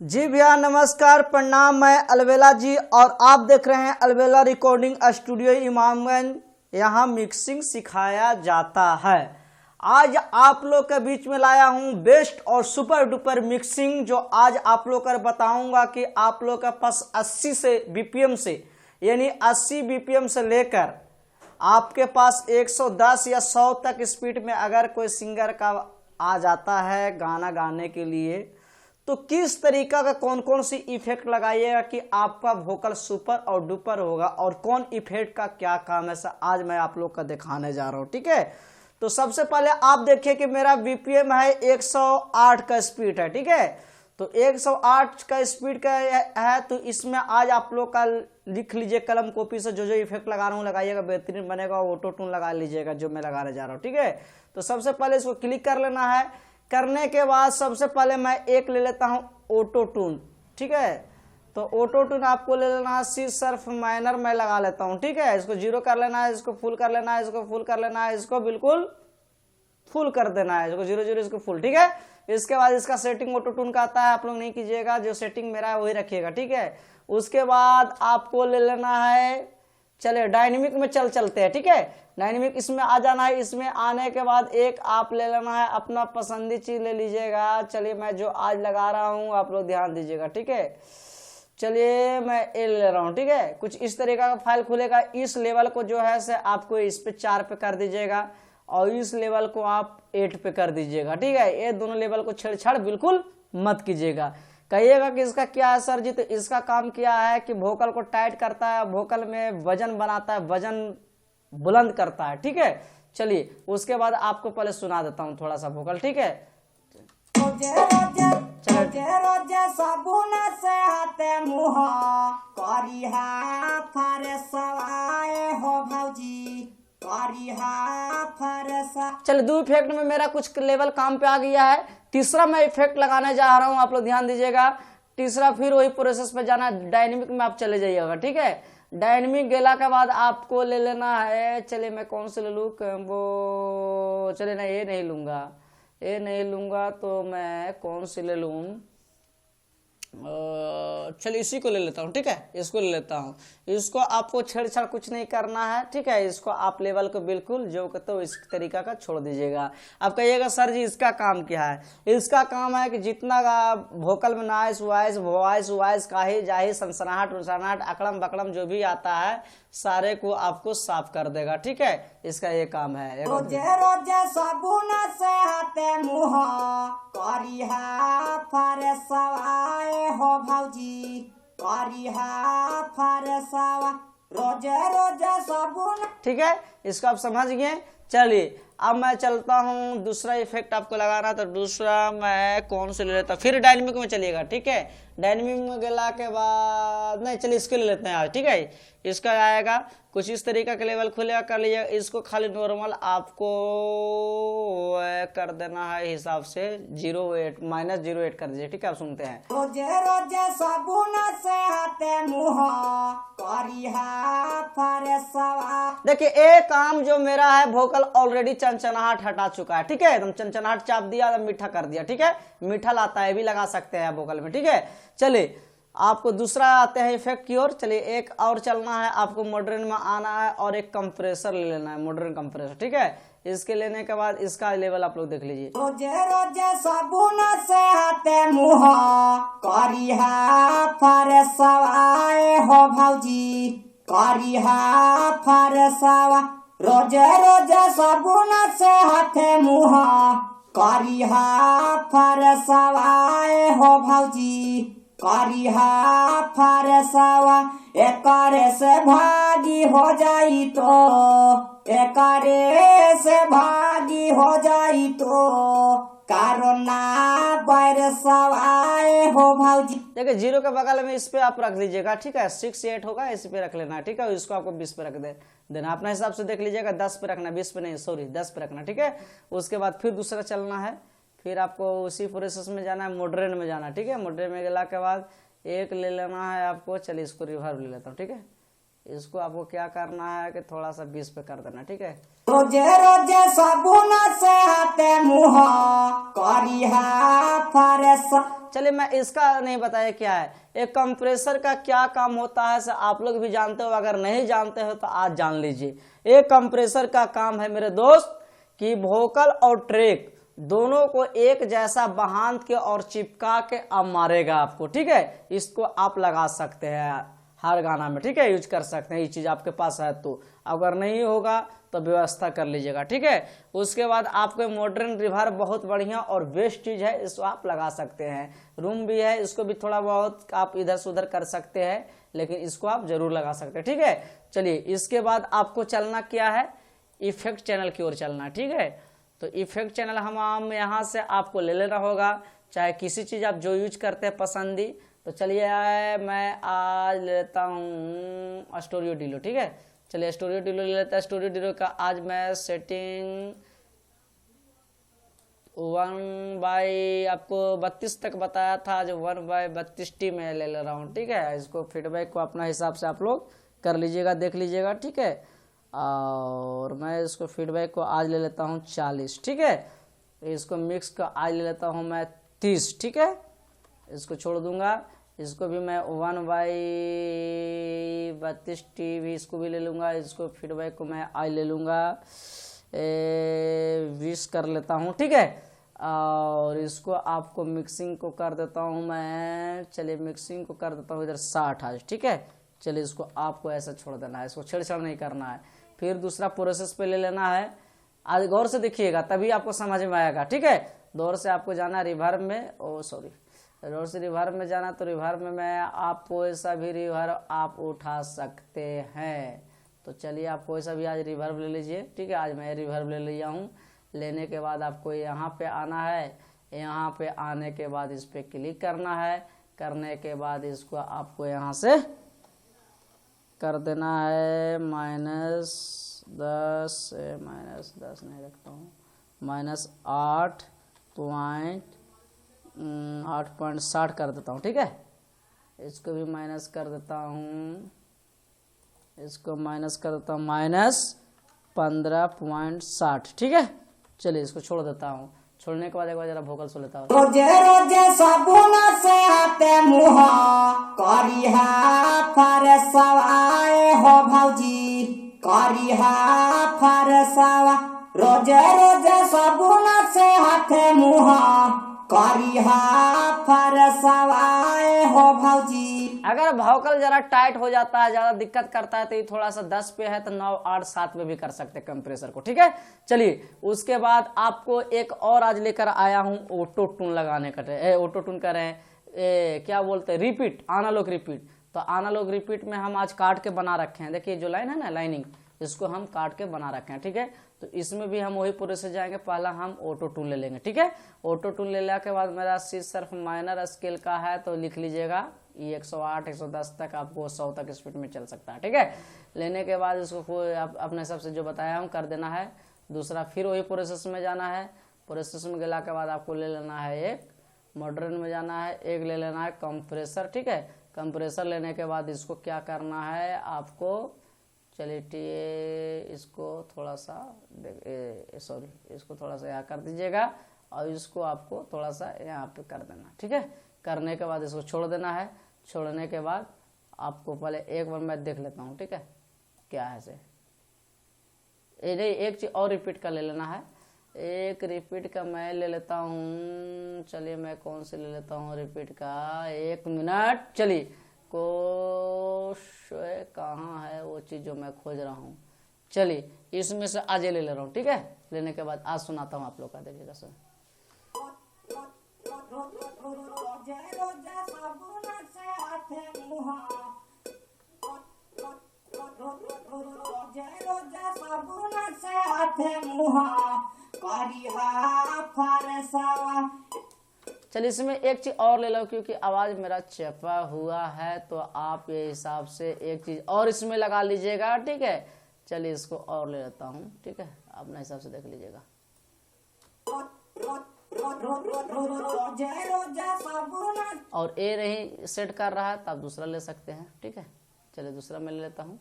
जी भैया नमस्कार प्रणाम। मैं अलवेला जी और आप देख रहे हैं अलवेला रिकॉर्डिंग स्टूडियो इमामगंज। यहाँ मिक्सिंग सिखाया जाता है। आज आप लोग के बीच में लाया हूँ बेस्ट और सुपर डुपर मिक्सिंग, जो आज आप लोग को बताऊंगा कि आप लोग के पास 80 से बीपीएम से यानी 80 बीपीएम से लेकर आपके पास 110 या 100 तक स्पीड में अगर कोई सिंगर का आ जाता है गाना गाने के लिए, तो किस तरीका का कौन कौन सी इफेक्ट लगाइएगा कि आपका वोकल सुपर और डुपर होगा, और कौन इफेक्ट का क्या काम है आज मैं आप लोग का दिखाने जा रहा हूं। ठीक है, तो सबसे पहले आप देखिए कि मेरा बीपीएम है 108 का स्पीड है। ठीक है, तो 108 का स्पीड का है, तो इसमें आज आप लोग का लिख लीजिए कलम कॉपी से, जो जो इफेक्ट लगा रहा हूँ लगाइएगा, बेहतरीन बनेगा। ऑटो टून लगा लीजिएगा जो मैं लगाने जा रहा हूँ। ठीक है, तो सबसे पहले इसको क्लिक कर लेना है। करने के बाद सबसे पहले मैं एक ले लेता हूं ऑटो टून। ठीक है, तो ऑटो टून आपको ले लेना है सी सर्फ माइनर मैं लगा लेता हूं। ठीक है, इसको 0 कर लेना है, इसको फुल कर लेना है, इसको फुल कर लेना है, इसको बिल्कुल फुल कर देना है, इसको 0 0 इसको फुल। ठीक है, इसके बाद इसका सेटिंग ऑटो टून का आता है, आप लोग नहीं कीजिएगा, जो सेटिंग मेरा है वही रखिएगा। ठीक है, उसके बाद आपको ले लेना है, चलिए डायनेमिक में चलते हैं। ठीक है, डायनेमिक इसमें आ जाना है। इसमें आने के बाद एक आप ले लेना है अपना पसंदी चीज ले लीजिएगा। चलिए मैं जो आज लगा रहा हूं आप लोग ध्यान दीजिएगा। ठीक है, चलिए मैं ए ले रहा हूं। ठीक है, कुछ इस तरीका का फाइल खुलेगा। इस लेवल को जो है से आपको इस पे 4 पे कर दीजिएगा और इस लेवल को आप 8 पे कर दीजिएगा। ठीक है, ये दोनों लेवल को छेड़छाड़ बिल्कुल मत कीजिएगा। कहिएगा कि इसका क्या है सर जी, तो इसका काम क्या है कि वोकल को टाइट करता है, वोकल में वजन बनाता है, वजन बुलंद करता है। ठीक है, चलिए उसके बाद आपको पहले सुना देता हूं थोड़ा सा वोकल। ठीक है, चलिए 2 इफेक्ट में मेरा कुछ लेवल काम पे आ गया है। तीसरा मैं इफेक्ट लगाने जा रहा हूं, आप लोग ध्यान दीजिएगा। तीसरा फिर वही प्रोसेस पे जाना, डायनेमिक में आप चले जाइएगा। ठीक है, डायनेमिक गेला के बाद आपको ले लेना है, चलिए मैं कौन से ले लूँ, वो चलिए ना ये नहीं लूंगा, ये नहीं लूंगा, तो मैं कौन से ले लूँ, चलिए इसी को ले लेता हूँ। ठीक है, इसको ले लेता हूँ। इसको आपको छेड़छाड़ कुछ नहीं करना है। ठीक है, इसको आप लेवल को बिल्कुल जो कहते हो इस तरीका का छोड़ दीजिएगा। अब कहिएगा सर जी इसका काम क्या है। इसका काम है कि जितना वोकल में नॉइस वॉइस काही जाही सनसनाहट उनसनाहट अकड़म बकड़म जो भी आता है सारे को आपको साफ कर देगा। ठीक है, इसका ये काम है। रोजे रोजे साबुन से हाथे मुँह करिहा फरसवाए हो भौजी, करिहा फरसवा रोजे रोजे साबुन। ठीक है, इसको आप समझ गए। चलिए अब मैं चलता हूँ, दूसरा इफेक्ट आपको लगाना, तो दूसरा मैं कौन से ले लेता, फिर डायनेमिक में चलिएगा। ठीक है, डायनेमिक में गला के बाद नहीं, चलिए इसके ले लेते हैं आज। ठीक है, इसका आएगा कुछ इस तरीका का लेवल खुलेगा, कर लीजिएगा। इसको खाली नॉर्मल आपको कर देना है हिसाब से -08 कर दीजिए। ठीक है, आप सुनते हैं। रोजे रोजे साबुन से हाथे मुँह करिहा फरसवा। देखिए एक काम जो मेरा है वोकल ऑलरेडी चंचनाहट हटा चुका है। ठीक है, एकदम चंचनाहट चाप दिया, मीठा कर दिया। ठीक है, मीठा लाता है भी लगा सकते हैं वोकल में। ठीक है, चलिए आपको दूसरा आते हैं इफेक्ट की ओर। चलिए एक और चलना है, आपको मॉडर्न में आना है और एक कंप्रेसर ले लेना है, मॉडर्न कंप्रेसर। ठीक है, इसके लेने के बाद इसका लेवल आप लोग देख लीजिए। रोजे रोजे साबुन से हाथे मुँह करिहा फरसवाए हो भौजी, करिहा फरसवा रोजे रोजे साबुन से हाथे मुँह करिहा फरसवाए हो भौजी, करिहा फरसवा एकरे से भागी हो जाई तो, एकरे से भागी हो जाई तो कारोना बरसवाए हो भौजी। देखिए 0 के बगल में इस पे आप रख दीजिएगा। ठीक है, 6 8 होगा, इस पे रख लेना। ठीक है, इसको आपको 20 पे रख देना, अपने हिसाब से देख लीजिएगा। 10 पे रखना, 20 पे नहीं, सॉरी 10 पे रखना। ठीक है, उसके बाद फिर दूसरा चलना है, फिर आपको उसी प्रोसेस में जाना है, मॉडर्न में जाना। ठीक है, मॉडर्न में गला के बाद एक ले लेना है आपको, चलिए इसको रिवर्ब ले लेता हूँ। ठीक है, इसको आपको क्या करना है कि थोड़ा सा 20 पे कर देना, ठीक है। रोजे रोजे साबुन से हाथे मुंह करिहा फरस। चलिए मैं इसका नहीं बताया क्या है, एक कंप्रेसर का क्या काम होता है आप लोग भी जानते हो, अगर नहीं जानते हो तो आज जान लीजिए। एक कंप्रेसर का काम है मेरे दोस्त कि वोकल और ट्रैक दोनों को एक जैसा बांध के और चिपका के अब मारेगा आपको, ठीक है। इसको आप लगा सकते हैं हर गाना में, ठीक है, यूज कर सकते हैं। ये चीज आपके पास है तो, अगर नहीं होगा तो व्यवस्था कर लीजिएगा, ठीक है। उसके बाद आपको मॉडर्न रिवर्ब बहुत बढ़िया और बेस्ट चीज है, इसको आप लगा सकते हैं। रूम भी है, इसको भी थोड़ा बहुत आप इधर से उधर कर सकते हैं, लेकिन इसको आप जरूर लगा सकते हैं, ठीक है। चलिए इसके बाद आपको चलना क्या है, इफेक्ट चैनल की ओर चलना, ठीक है। तो इफेक्ट चैनल हम यहाँ से आपको ले लेना होगा, चाहे किसी चीज आप जो यूज करते हैं पसंदी। तो चलिए मैं आज लेता हूँ स्टूडियो डीलो, ठीक है। चलिए स्टूडियो डीलो ले लेता है। स्टूडियो डीलो का आज मैं सेटिंग 1/32 आपको 32 तक बताया था, आज 1/32T में ले रहा हूँ, ठीक है। इसको फीडबैक को अपना हिसाब से आप लोग कर लीजिएगा, देख लीजिएगा, ठीक है। और मैं इसको फीडबैक को आज ले लेता हूँ 40, ठीक है। इसको मिक्स का आज ले लेता हूँ मैं 30, ठीक है। इसको छोड़ दूंगा। इसको भी मैं 1/32T भी इसको भी ले लूँगा। इसको फीडबैक को मैं आज ले लूँगा 20 कर लेता हूँ, ठीक है। और इसको आपको मिक्सिंग को कर देता हूँ मैं, चलिए मिक्सिंग को कर देता हूँ इधर 60 आज, ठीक है। चलिए इसको आपको ऐसा छोड़ देना है, इसको छेड़छाड़ नहीं करना है। फिर दूसरा प्रोसेस पे ले लेना है। आज गौर से देखिएगा तभी आपको समझ में आएगा, ठीक है। दौर से आपको जाना रिवर्ब में, दौर से रिवर्ब में जाना, तो रिवर्ब में मैं आप कोई सा भी रिवर्ब आप उठा सकते हैं। तो चलिए आप कोई सा भी आज रिवर्ब ले लीजिए, ठीक है। आज मैं रिवर्ब ले लिया हूँ। लेने के बाद आपको यहाँ पे आना है। यहाँ पे आने के बाद इस पे क्लिक करना है। करने के बाद इसको आपको यहाँ से कर देना है -10 -10 नहीं रखता हूँ, -8.60 कर देता हूँ, ठीक है। इसको भी माइनस कर देता हूँ, इसको माइनस कर देता हूँ -15.60, ठीक है। चलिए इसको छोड़ देता हूँ। छोड़ने के बाद एक बार जरा वोकल सुन लेता हूँ। रोजे रोजे साबुन से हाथे मुंह करिहा फरसवा हो भौजी करिहा फरसवा। रोजे रोजे साबुन से हाथे मुंह करिहा फरसवा हो भौजी। अगर वोकल जरा टाइट हो जाता है, ज्यादा दिक्कत करता है, तो ये थोड़ा सा 10 पे है तो 9, 8, 7 में भी कर सकते हैं कंप्रेसर को, ठीक है। चलिए उसके बाद आपको एक और आज लेकर आया हूँ ऑटो टून लगाने का, ऑटो टून कर रहे हैं, क्या बोलते हैं, रिपीट, एनालॉग रिपीट। तो एनालॉग रिपीट में हम आज काट के बना रखे हैं। देखिए जो लाइन है ना, लाइनिंग, इसको हम काट के बना रखे हैं, ठीक है। तो इसमें भी हम वही प्रोसेस जाएंगे। पहला हम ऑटो टून ले लेंगे, ठीक है। ऑटो टून ले लेने के बाद मेरा सिर्फ माइनर स्केल का है, तो लिख लीजिएगा ये 108, 110 तक आपको 100 तक स्पीड में चल सकता है, ठीक है। लेने के बाद इसको कोई अपने हिसाब से जो बताया हम कर देना है। दूसरा फिर वही प्रोसेस में जाना है। प्रोसेस में गला के बाद आपको ले लेना है एक मॉडर्न में जाना है, एक ले लेना है कंप्रेसर, ठीक है। कंप्रेसर लेने के बाद इसको क्या करना है आपको, चलिए इसको थोड़ा सा इसको थोड़ा सा यहाँ कर दीजिएगा और इसको आपको थोड़ा सा यहाँ पे कर देना, ठीक है। करने के बाद इसको छोड़ देना है। छोड़ने के बाद आपको पहले एक बार मैं देख लेता हूँ, ठीक है, क्या है से। नहीं, एक चीज और रिपीट का ले लेना है। एक रिपीट का मैं ले लेता हूँ, चलिए मैं कौन से ले लेता हूँ रिपीट का, 1 मिनट। चलिए कहाँ है वो चीज जो मैं खोज रहा हूँ। चलिए इसमें से आज ले रहा हूँ, ठीक है। लेने के बाद आज सुनाता हूँ आप लोग का, देखिएगा सर। चलिए इसमें एक चीज और ले लो, क्योंकि आवाज मेरा चपा हुआ है, तो आप ये हिसाब से एक चीज और इसमें लगा लीजिएगा, ठीक है। चलिए इसको और ले लेता हूँ, ठीक है, अपने हिसाब से देख लीजिएगा। और ए नहीं सेट कर रहा है तो आप दूसरा ले सकते हैं, ठीक है। चलिए दूसरा मैं ले लेता हूँ।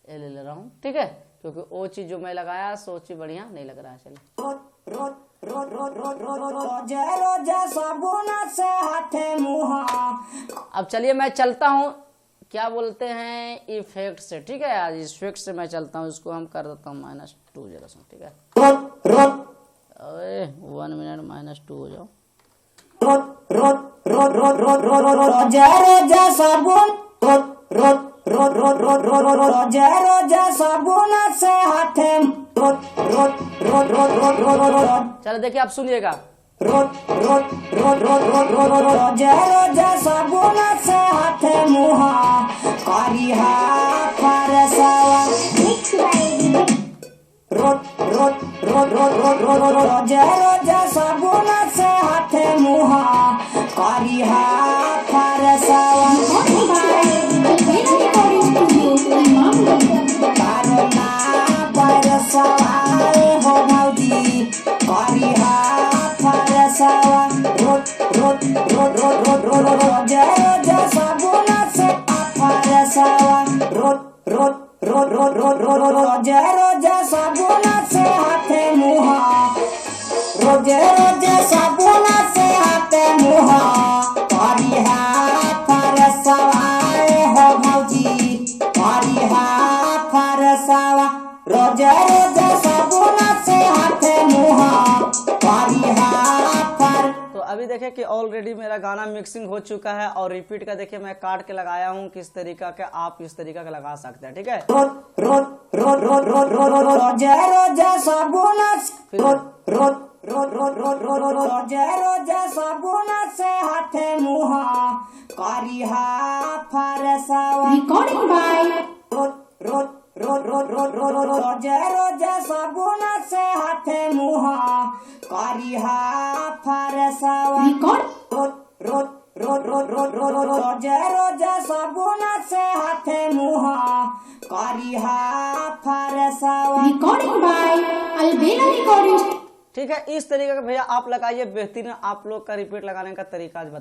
ये ले ले रहा हूँ, ठीक है, क्योंकि वो चीज जो मैं लगाया सो चीज बढ़िया नहीं लग रहा है। चलो अब चलिए मैं चलता हूँ, क्या बोलते हैं, इफेक्ट से, ठीक है। आज इफेक्ट से मैं चलता हूँ, इसको हम कर देता हूँ -2 जरा सा, ठीक है। अरे 1 मिनट -2 हो जाओ। चलो देखिए, आप सुनिएगा। तो अभी देखिए कि ऑलरेडी मेरा गाना मिक्सिंग हो चुका है, और रिपीट का देखिए मैं काट के लगाया हूँ, किस तरीका के आप इस तरीका का लगा सकते हैं, ठीक है। Recording by Recording by Albela Recording। ठीक है, इस तरीके का भैया आप लगाइए, बेहतरीन आप लोग का रिपीट लगाने का तरीका आज बता